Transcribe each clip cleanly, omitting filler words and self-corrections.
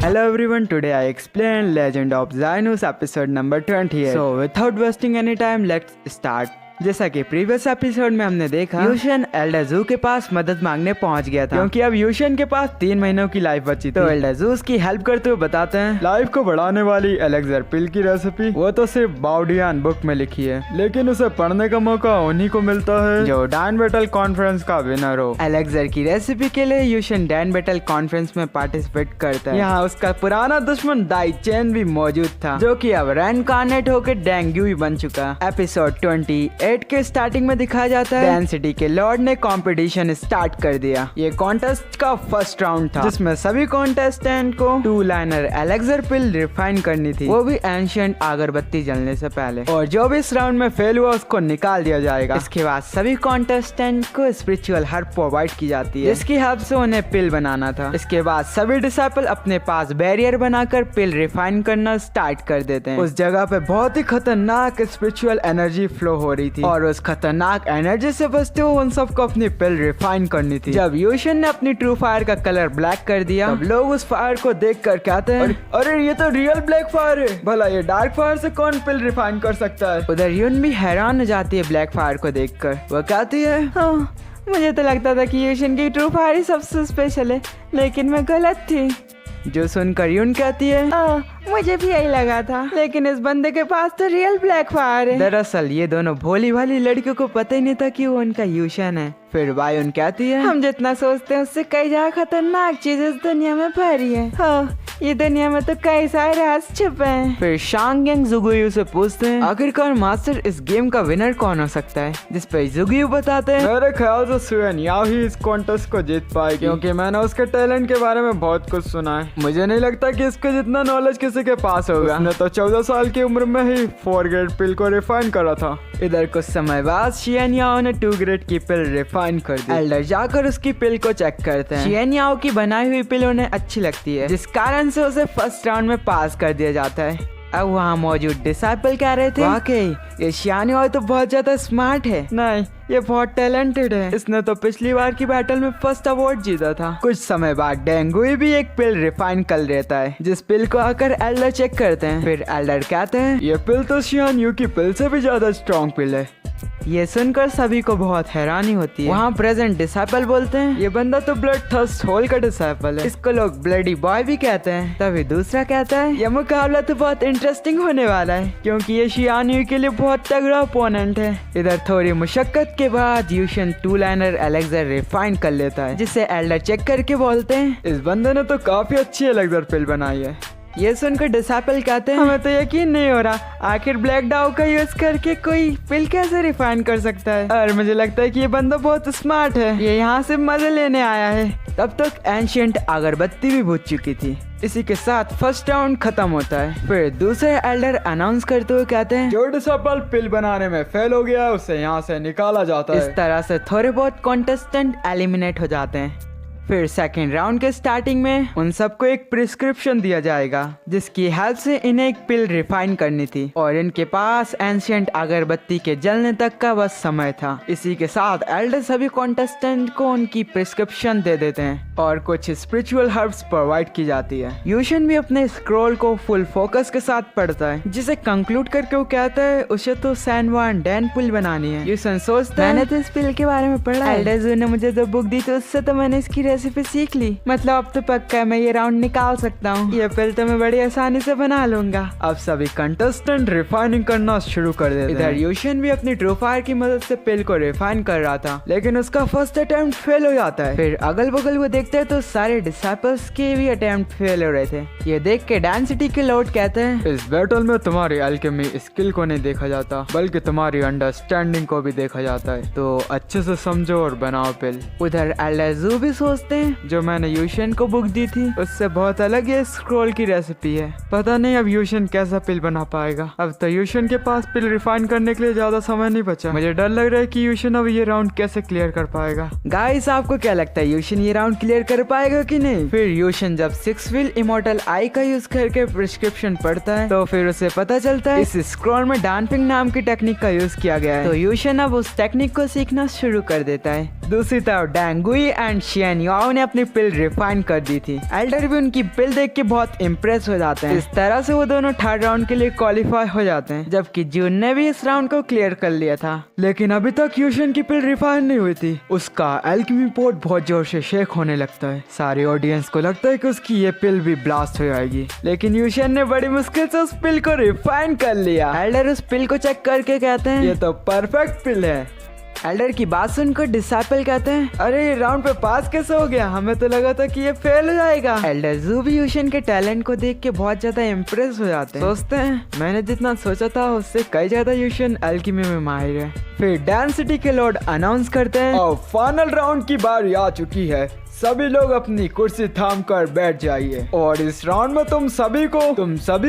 Hello everyone, today I explain Legend of Xynos episode number 28. So without wasting any time, let's start. जैसा कि previous episode में हमने देखा, यूशन एल्डाजू के पास मदद मांगने पहुंच गया था क्योंकि अब यूशन के पास 3 महीनों की लाइफ बची थी। तो एल्डाजू उसकी हेल्प करते हुए बताते हैं लाइफ को बढ़ाने वाली एलेक्सर पिल की रेसिपी वो तो सिर्फ बाउडियन बुक में लिखी है, लेकिन उसे पढ़ने का मौका उन्हीं को मिलता है जो डैन बैटल कॉन्फ्रेंस का विनर हो। एलेक्सर की रेसिपी के लिए यूशन डैन बैटल कॉन्फ्रेंस में पार्टिसिपेट करता है। यहाँ उसका पुराना दुश्मन दाई चेन भी मौजूद था जो कि अब रेनकार्नेट होकर डेंग्यू बन चुका। एपिसोड 28 के स्टार्टिंग में दिखाया जाता है डैन सिटी के लॉर्ड ने कंपटीशन स्टार्ट कर दिया। ये कॉन्टेस्ट का फर्स्ट राउंड था जिसमें सभी कॉन्टेस्टेंट को 2 लाइनर एलेक्सर पिल रिफाइन करनी थी, वो भी एंशिएंट अगरबत्ती जलने से पहले, और जो भी इस राउंड में फेल हुआ उसको निकाल दिया जाएगा। इसके बाद सभी कॉन्टेस्टेंट को स्पिरिचुअल हर्ब प्रोवाइड की जाती है जिसकी हेल्प से उन्हें पिल बनाना था। इसके बाद सभी डिसाइपल अपने पास बैरियर बनाकर पिल रिफाइन करना स्टार्ट कर देते हैं। उस जगह पे बहुत ही खतरनाक स्पिरिचुअल एनर्जी फ्लो हो रही थी और उस खतरनाक एनर्जी से बचते हुए उन सबको अपनी पिल रिफाइन करनी थी। जब यूशन ने अपनी ट्रू फायर का कलर ब्लैक कर दिया तब लोग उस फायर को देख कर कहते हैं अरे ये तो रियल ब्लैक फायर है, भला ये डार्क फायर से कौन पिल रिफाइन कर सकता है। उधर यून भी हैरान हो जाती है ब्लैक फायर को देखकर। वो कहती है मुझे तो लगता था कि यूशन की ट्रू फायर ही सबसे स्पेशल है, लेकिन मैं गलत थी। जो सुनकर यून कहती है मुझे भी यही लगा था, लेकिन इस बंदे के पास तो रियल ब्लैक फायर है। दरअसल ये दोनों भोली भाली लड़कियों को पता ही नहीं था कि वो उनका यूशन है। फिर वायुन कहती है हम जितना सोचते हैं उससे कई ज्यादा खतरनाक चीज इस दुनिया में भरी है। ये दुनिया में तो कई सारे राज छिपे हैं। फिर शांग यंग जुगुयू से पूछते हैं आखिरकार मास्टर इस गेम का विनर कौन हो सकता है, जिस पे जुगुयू बताते हैं मेरे ख्याल से सुएन याओ ही इस कॉन्टेस्ट को जीत पाएगी क्योंकि मैंने उसके टैलेंट के बारे में बहुत कुछ सुना है। मुझे नहीं लगता कि इसके जितना नॉलेज किसी के पास होगा। उसने तो 14 साल की उम्र में ही 4 ग्रेड पिल को रिफाइन करा था। इधर कुछ समय बाद शियन याओ ने 2 ग्रेड की पिल रिफाइन कर दी। एल्डर जाकर उसकी पिल को चेक करते हैं। शियन याओ की बनाई हुई पिल उन्हें अच्छी लगती है जिस कारण से उसे फर्स्ट राउंड में पास कर दिया जाता है। अब वहाँ मौजूद डिसाइपल कह रहे थे वाकई ये शियन याओ तो बहुत ज्यादा स्मार्ट है, नहीं ये बहुत टैलेंटेड है, इसने तो पिछली बार की बैटल में फर्स्ट अवार्ड जीता था। कुछ समय बाद डेंगुई भी एक पिल रिफाइन कर लेता है जिस पिल को आकर एल्डर चेक करते हैं। फिर एल्डर कहते हैं ये पिल तो शियन याओ की पिल से भी ज्यादा स्ट्रॉन्ग पिल है। ये सुनकर सभी को बहुत हैरानी होती है। वहाँ प्रेजेंट डिसाइपल बोलते हैं ये बंदा तो ब्लड थर्स्ट होल का डिसाइपल है, इसको लोग ब्लडी बॉय भी कहते हैं। तभी दूसरा कहता है ये मुकाबला तो बहुत इंटरेस्टिंग होने वाला है क्योंकि ये शियन याओ के लिए बहुत तगड़ा ओपोनेंट है। इधर थोड़ी मुशक्कत के बाद यूशन 2 लाइनर एलेक्सर रिफाइन कर लेता है जिसे एल्डर चेक करके बोलते हैं इस बंदे ने तो काफी अच्छी एलेक्सर पिल बनाई है। ये सुनकर डिसाइपल कहते हैं हमें तो यकीन नहीं हो रहा आखिर ब्लैक डाउ का यूज करके कोई पिल कैसे रिफाइन कर सकता है, और मुझे लगता है कि ये बंदा बहुत स्मार्ट है, ये यहाँ से मजे लेने आया है। तब तक एंशिएंट अगरबत्ती भी बुझ चुकी थी। इसी के साथ फर्स्ट राउंड खत्म होता है। फिर दूसरे एल्डर अनाउंस करते हुए कहते हैं जो डिसाइपल पिल बनाने में फेल हो गया उसे यहाँ से निकाला जाता है। इस तरह से थोड़े बहुत कॉन्टेस्टेंट एलिमिनेट हो जाते हैं। फिर सेकेंड राउंड के स्टार्टिंग में उन सबको एक प्रिस्क्रिप्शन दिया जाएगा जिसकी हेल्प से इन्हें एक पिल रिफाइन करनी थी और इनके पास एंशिएंट अगरबत्ती के जलने तक का बस समय था। इसी के साथ एल्डर सभी कॉन्टेस्टेंट को उनकी प्रिस्क्रिप्शन दे देते हैं और कुछ स्पिरिचुअल हर्ब्स प्रोवाइड की जाती है। यूशन भी अपने स्क्रॉल को फुल फोकस के साथ पढ़ता है जिसे कंक्लूड करके वो कहता है उसे तो सैनवान डैन पिल बनानी है। यूशन सोचता है मैंने तो इस पिल के बारे में पढ़ा है, एल्डर ने मुझे जो बुक दी थी उससे तो मैंने इसकी रेसिपी सीख ली, मतलब अब तो पक्का मैं ये राउंड निकाल सकता हूँ, ये पिल तो मैं बड़ी आसानी से बना लूंगा। अब सभी कंटेस्टेंट रिफाइनिंग करना शुरू कर देते हैं। इधर यूशन भी अपनी ट्रू फायर की मदद से पिल को रिफाइन कर रहा था लेकिन उसका फर्स्ट अटेम्प्ट फेल हो जाता है। फिर अगल बगल वो देखते हैं तो सारे डिसाइपल्स के भी अटेम्प्ट फेल हो रहे थे। ये देख के डैन सिटी के लॉर्ड कहते हैं इस बैटल में तुम्हारी अल्केमी स्किल को नहीं देखा जाता बल्कि तुम्हारी अंडरस्टैंडिंग को भी देखा जाता है, तो अच्छे से समझो और बनाओ पिल। उधर एल्डर भी सोचते हैं जो मैंने यूशन को बुक दी थी उससे बहुत अलग ये स्क्रॉल की रेसिपी है, पता नहीं अब यूशन कैसा पिल बना पाएगा। अब तो यूशन के पास पिल रिफाइन करने के लिए ज्यादा समय नहीं बचा। मुझे डर लग रहा है कि यूशन अब ये राउंड कैसे क्लियर कर पाएगा। गाइस आपको क्या लगता है यूशन ये राउंड क्लियर कर पाएगा कि नहीं? फिर यूशन जब 6 व्हील इमोर्टल आई का यूज करके प्रिस्क्रिप्शन पढ़ता है तो फिर उसे पता चलता है इस स्क्रॉल में डांपिंग नाम की टेक्निक का यूज किया गया है, तो यूशन अब उस टेक्निक को सीखना शुरू कर देता है। दूसरी तरफ डेंगुई एंड शियन याओ ने अपनी पिल रिफाइन कर दी थी। एल्डर भी उनकी पिल देख के बहुत इम्प्रेस हो जाते हैं। इस तरह से वो दोनों थर्ड राउंड के लिए क्वालिफाई हो जाते हैं, जबकि जून ने भी इस राउंड को क्लियर कर लिया था। लेकिन अभी तक यूशन की पिल रिफाइन नहीं हुई थी। उसका एल्केमी पोर्ट बहुत जोर से शेक होने लगता है। सारी ऑडियंस को लगता है कि उसकी ये पिल भी ब्लास्ट हो जाएगी, लेकिन यूशन ने बड़ी मुश्किल से उस पिल को रिफाइन कर लिया। एल्डर उस पिल को चेक करके कहते हैं ये तो परफेक्ट पिल है। एल्डर की बात सुनकर डिसाइपल कहते हैं अरे ये राउंड पे पास कैसे हो गया, हमें तो लगा था कि ये फेल हो जाएगा। एल्डर जू भी यूशन के टैलेंट को देख के बहुत ज्यादा इम्प्रेस हो जाते हैं। सोचते हैं मैंने जितना सोचा था उससे कई ज्यादा यूशन एल्केमी में माहिर है। फिर डैन सिटी के लॉर्ड अनाउंस करते हैं और फाइनल राउंड की बारी आ चुकी है, सभी लोग अपनी कुर्सी थाम कर बैठ जाइए और इस राउंड में तुम सभी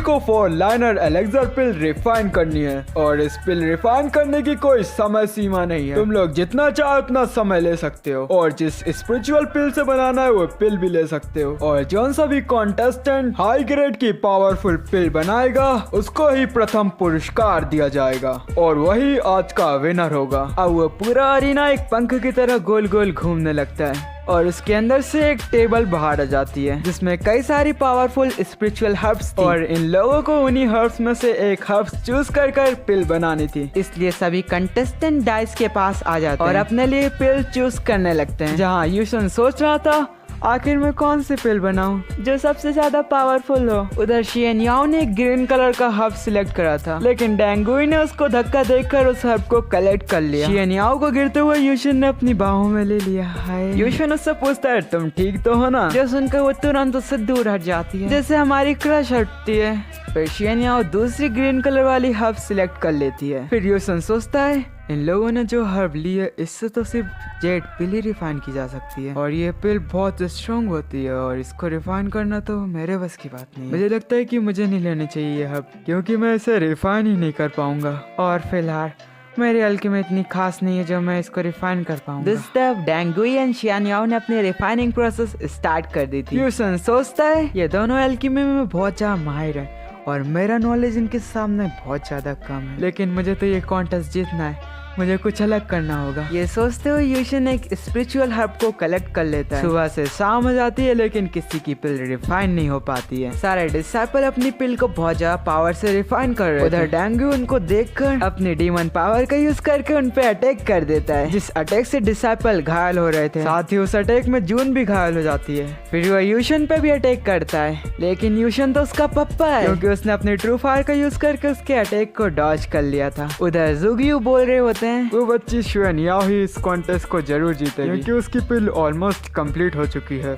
को 4 लाइनर एलेक्सर पिल रिफाइन करनी है। और इस पिल रिफाइन करने की कोई समय सीमा नहीं है, तुम लोग जितना चाहो उतना समय ले सकते हो और जिस स्पिरिचुअल पिल से बनाना है वो पिल भी ले सकते हो। और जो सभी कॉन्टेस्टेंट हाई ग्रेड की पावरफुल पिल बनाएगा उसको ही प्रथम पुरस्कार दिया जाएगा और वही आज का विनर होगा। अब वो पूरा अरीना एक पंख की तरह गोल गोल घूमने लगता है और उसके अंदर से एक टेबल बाहर आ जाती है जिसमें कई सारी पावरफुल स्पिरिचुअल हर्ब्स थी और इन लोगों को उन्हीं हर्ब्स में से एक हर्ब्स चूज कर पिल बनानी थी। इसलिए सभी कंटेस्टेंट डाइस के पास आ जाते हैं और अपने लिए पिल चूज करने लगते हैं। जहाँ यूशन सोच रहा था आखिर में कौन सी पिल बनाऊं जो सबसे ज्यादा पावरफुल हो, उधर शियन याओ ने ग्रीन कलर का हर्ब सिलेक्ट करा था, लेकिन डेंगुई ने उसको धक्का देकर उस हर्ब को कलेक्ट कर लिया। शियन याओ को गिरते हुए यूशन ने अपनी बाहों में ले लिया। हाय। यूशन उससे पूछता है तुम ठीक तो हो ना, जो सुनकर वो तुरंत उससे दूर हट जाती है जैसे हमारी क्रश हटती है। फिर शियन याओ दूसरी ग्रीन कलर वाली हर्ब सिलेक्ट कर लेती है। फिर यूशन सोचता है इन लोगों ने जो हर्ब ली है इससे तो सिर्फ जेड पिल ही रिफाइन की जा सकती है और ये पिल बहुत स्ट्रॉन्ग होती है और इसको रिफाइन करना तो मेरे बस की बात नहीं है। मुझे लगता है कि मुझे नहीं लेनी चाहिए ये हर्ब क्योंकि मैं इसे रिफाइन ही नहीं कर पाऊंगा और फिलहाल मेरी एल्केमी इतनी खास नहीं है जो मैं इसको रिफाइन कर पाऊंगा। दिस तरफ डेंगुई एंड शियन याओ ने अपनी रिफाइनिंग प्रोसेस स्टार्ट कर दी थी। यूशन सोचता है ये दोनों एल्केमी में बहुत ज्यादा माहिर है और मेरा नॉलेज इनके सामने बहुत ज्यादा कम है, लेकिन मुझे तो ये कॉन्टेस्ट जीतना है, मुझे कुछ अलग करना होगा। ये सोचते हुए यूशन एक स्पिरिचुअल हर्ब को कलेक्ट कर लेता है। सुबह से शाम हो जाती है लेकिन किसी की पिल रिफाइन नहीं हो पाती है। सारे डिसाइपल अपनी पिल को बहुत ज्यादा पावर से रिफाइन कर रहे हैं। उधर डेंगू उनको देखकर अपनी डीमन पावर का यूज करके उन पे अटैक कर देता है, जिस अटैक से डिसाइपल घायल हो रहे थे। साथ ही उस अटैक में जून भी घायल हो जाती है। फिर वो यूशन पे भी अटैक करता है, लेकिन यूशन तो उसका पप्पा है क्योंकि उसने अपनी ट्रू फायर का यूज करके उसके अटैक को डॉज कर लिया था। उधर जुगियू बोल रहे होते हैं वो बच्ची शियन याओ ही इस कॉन्टेस्ट को जरूर जीतेगी क्योंकि उसकी पिल ऑलमोस्ट कंप्लीट हो चुकी है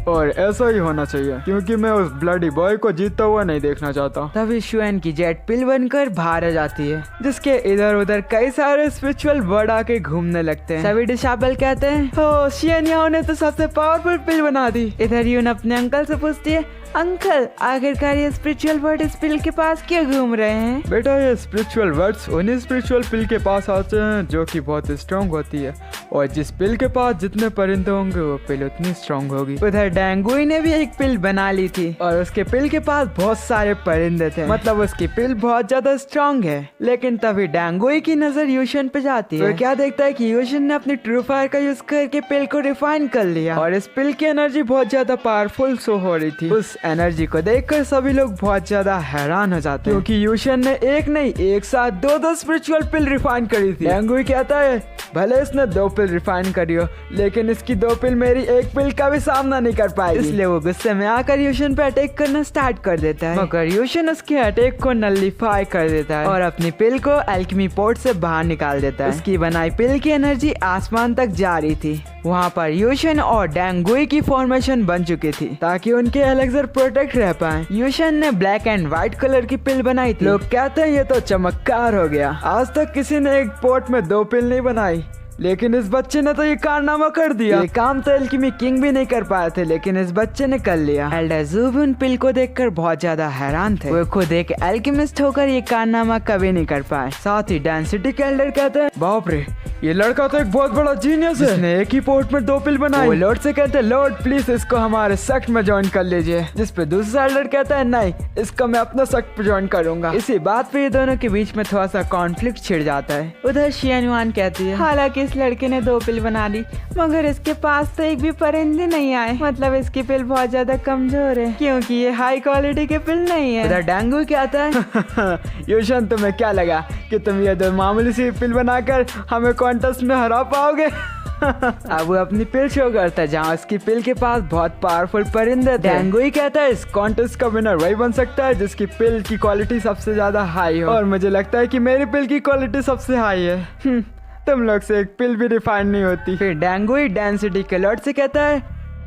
और ऐसा ही होना चाहिए क्योंकि मैं उस ब्लडी बॉय को जीतता हुआ नहीं देखना चाहता। तभी शियन की जेट पिल बनकर बाहर आ जाती है जिसके इधर उधर कई सारे स्पिरिचुअल वर्ड आके घूमने लगते हैं। सभी डिसाइपल कहते हैं हो शियन याओ ने तो सबसे पावरफुल पिल बना दी। इधर यून अपने अंकल से पूछती है अंकल आखिरकार ये स्पिरिचुअल वर्ड इस पिल के पास क्यों घूम रहे हैं? बेटा ये स्पिरिचुअल वर्ड्स उन्हीं स्पिरिचुअल पिल के पास आते हैं जो कि बहुत स्ट्रॉन्ग होती है और जिस पिल के पास जितने परिंदे होंगे वो पिल उतनी स्ट्रॉन्ग होगी। उधर डेंगुई ने भी एक पिल बना ली थी और उसके पिल के पास बहुत सारे परिंदे थे, मतलब उसकी पिल बहुत ज्यादा स्ट्रॉन्ग है। लेकिन तभी डेंगुई की नजर यूशन पे जाती है। तो क्या देखता है कि यूशन ने अपनी ट्रू फायर का यूज करके पिल को रिफाइन कर लिया और इस पिल की एनर्जी बहुत ज्यादा पावरफुल शो हो रही थी। उस एनर्जी को देखकर सभी लोग बहुत ज्यादा हैरान हो जाते हैं क्योंकि यूशन ने एक नहीं एक साथ 2 स्पिरिचुअल पिल रिफाइन करी थी। डेंगुई कहता है भले इसने 2 पिल रिफाइन करी हो लेकिन इसकी 2 पिल मेरी 1 पिल का भी सामना नहीं कर पाएगी। इसलिए वो गुस्से में आकर यूशन पे अटैक करना स्टार्ट कर देता है, मगर यूशन उसके अटैक को नलिफाई कर देता है और अपनी पिल को एल्केमी पोर्ट से बाहर निकाल देता है। उसकी बनाई पिल की एनर्जी आसमान तक जा रही थी। वहाँ पर यूशन और डेंगुई की फॉर्मेशन बन चुकी थी ताकि उनके एलेक्सर प्रोटेक्ट रह पाए। यूशन ने ब्लैक एंड व्हाइट कलर की पिल बनाई थी। लोग कहते हैं ये तो चमत्कार हो गया, आज तक किसी ने एक पोर्ट में 2 पिल नहीं बनाई, लेकिन इस बच्चे ने तो ये कारनामा कर दिया। ये काम तो एल्केमी किंग भी नहीं कर पाए थे लेकिन इस बच्चे ने कर लिया। एल्डर जू भी उन पिल को देखकर बहुत ज्यादा हैरान थे। वो खुद एक एल्केमिस्ट होकर ये कारनामा कभी नहीं कर पाए। साथ ही डैन सिटी के एल्डर कहते हैं बाप रे ये लड़का तो एक बहुत बड़ा जीनियस है, जिसने एक ही पोर्ट में 2 पिल बनाई। वो लॉर्ड से कहते हैं लॉर्ड प्लीज इसको हमारे सेक्ट में ज्वाइन कर लीजिए, जिस पे दूसरा एल्डर कहता है नहीं इसको मैं अपना सेक्ट पे ज्वाइन करूंगा। इसी बात पे ये दोनों के बीच में थोड़ा सा कॉन्फ्लिक्ट छिड़ जाता है। उधर शियान युआन कहती है हालांकि इस लड़के ने 2 पिल बना ली मगर इसके पास तो एक भी परिंदे नहीं आए, मतलब इसकी पिल बहुत ज्यादा कमजोर है क्योंकि ये हाई क्वालिटी के पिल नहीं है। उधर डेंगू कहता है यूशन तुम्हें क्या लगा कि तुम ये 2 मामूली सी पिल बनाकर हमें कॉन्टेस्ट में हरा पाओगे? अब वो अपनी पिल शो करता है जहाँ उसकी पिल के पास बहुत पावरफुल परिंदे थे। डेंगू ही कहता है इस कॉन्टेस्ट का विनर वही बन सकता है जिसकी पिल की क्वालिटी सबसे ज्यादा हाई हो, और मुझे लगता है कि मेरी पिल की क्वालिटी सबसे हाई है। तुम लोग से एक पिल भी रिफाइन नहीं होती। फिर डेंगू ही डेंसिटी के लॉर्ड से कहता है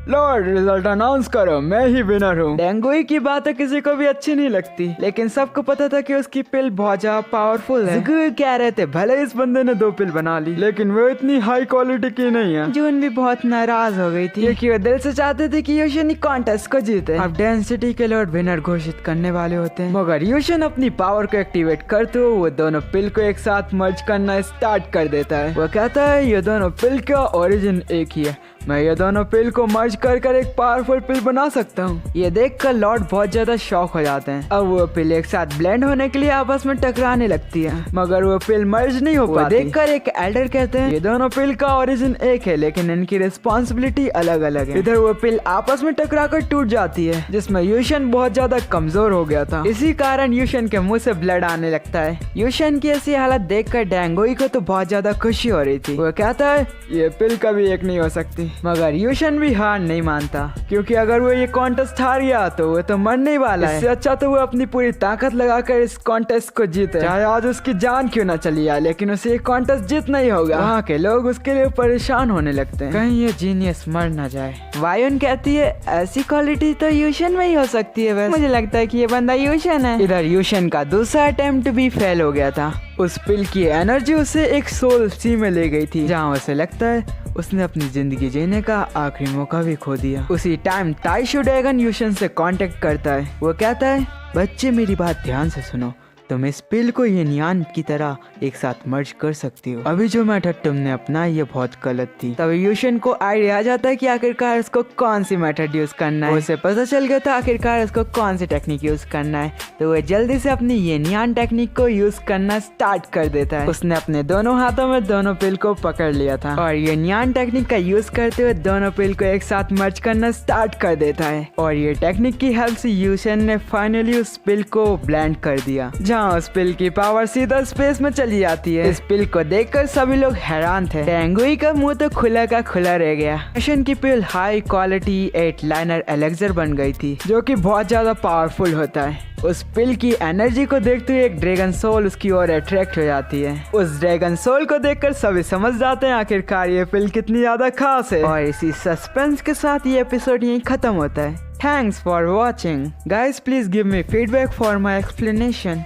लॉर्ड रिजल्ट अनाउंस करो, मैं ही विनर हूँ। डेंगुई की बातें किसी को भी अच्छी नहीं लगती लेकिन सबको पता था कि उसकी पिल बहुत ज्यादा पावरफुल है। कह रहे थे भले इस बंदे ने 2 पिल बना ली लेकिन वो इतनी हाई क्वालिटी की नहीं है। जून भी बहुत नाराज हो गई थी क्योंकि वो दिल से चाहते थे कि यूशन कॉन्टेस्ट को जीते। अब डेंसिटी के लॉर्ड विनर घोषित करने वाले होते हैं मगर यूशन अपनी पावर को एक्टिवेट करते हुए वो दोनों पिल को एक साथ मर्ज करना स्टार्ट कर देता है। वो कहता है ये दोनों पिल का ओरिजिन एक ही है, मैं ये दोनों पिल को मर्ज कर एक पावरफुल पिल बना सकता हूँ। ये देखकर लॉर्ड बहुत ज्यादा शॉक हो जाते हैं। अब वो पिल एक साथ ब्लेंड होने के लिए आपस में टकराने लगती है मगर वो पिल मर्ज नहीं हो पाती। देखकर एक एल्डर कहते हैं ये दोनों पिल का ओरिजिन एक है लेकिन इनकी रिस्पॉन्सिबिलिटी अलग अलग है। इधर वो पिल आपस में टकराकर टूट जाती है जिसमें यूशन बहुत ज्यादा कमजोर हो गया था। इसी कारण यूशन के मुंह से ब्लड आने लगता है। यूशन की ऐसी हालत देखकर डेंगोई को तो बहुत ज्यादा खुशी हो रही थी। वो कहता है ये पिल कभी एक नहीं हो सकती मगर यूशन भी हार नहीं मानता क्योंकि अगर वो ये कॉन्टेस्ट हार गया तो वो तो मरने ही वाला है। इससे अच्छा तो वो अपनी पूरी ताकत लगाकर इस कॉन्टेस्ट को जीते, चाहे आज उसकी जान क्यों ना चली जाए लेकिन उसे ये कॉन्टेस्ट जीतना ही होगा। वहाँ के लोग उसके लिए परेशान होने लगते हैं कहीं ये जीनियस मर ना जाए। वायुन कहती है ऐसी क्वालिटी तो यूशन में ही हो सकती है, वैसे मुझे लगता है कि ये बंदा यूशन है। इधर यूशन का दूसरा अटेम्प्ट भी फेल हो गया था। उस पिल की एनर्जी उसे एक सोल सी में ले गई थी जहाँ उसे लगता है उसने अपनी जिंदगी जीने का आखिरी मौका भी खो दिया। उसी टाइम ताइशू ड्रैगन यूशन से कांटेक्ट करता है। वो कहता है बच्चे मेरी बात ध्यान से सुनो, तुम इस पिल को येनियान की तरह एक साथ मर्ज कर सकती हो। अभी जो मेथड तुमने अपनाई ये बहुत गलत थी। तब यूशन को आइडिया आ जाता है कि आखिरकार उसको कौन सी मेथड यूज करना है। उसे पता चल गया था आखिरकार उसको कौन सी टेक्निक यूज करना है तो वह जल्दी से अपनी येनियान टेक्निक को यूज करना स्टार्ट कर देता है। उसने अपने दोनों हाथों में दोनों पिल को पकड़ लिया था और येनियान टेक्निक का यूज करते हुए दोनों पिल को एक साथ मर्ज करना स्टार्ट कर देता है और ये टेक्निक की हेल्प से यूशन ने फाइनली उस पिल को ब्लेंड कर दिया जहाँ उस पिल की पावर सीधा स्पेस में चली जाती है। इस पिल को देखकर सभी लोग हैरान थे। डेंगुई का मुंह तो खुला का खुला रह गया। यूशन की पिल हाई क्वालिटी 8 लाइनर एलेक्सर बन गई थी जो कि बहुत ज्यादा पावरफुल होता है। उस पिल की एनर्जी को देखते हुए एक ड्रैगन सोल उसकी ओर अट्रैक्ट हो जाती है। उस ड्रैगन सोल को देखकर सभी समझ जाते हैं आखिरकार ये पिल कितनी ज्यादा खास है। और इसी सस्पेंस के साथ ये एपिसोड यहीं खत्म होता है। Thanks for watching. Guys, please give me feedback for my explanation.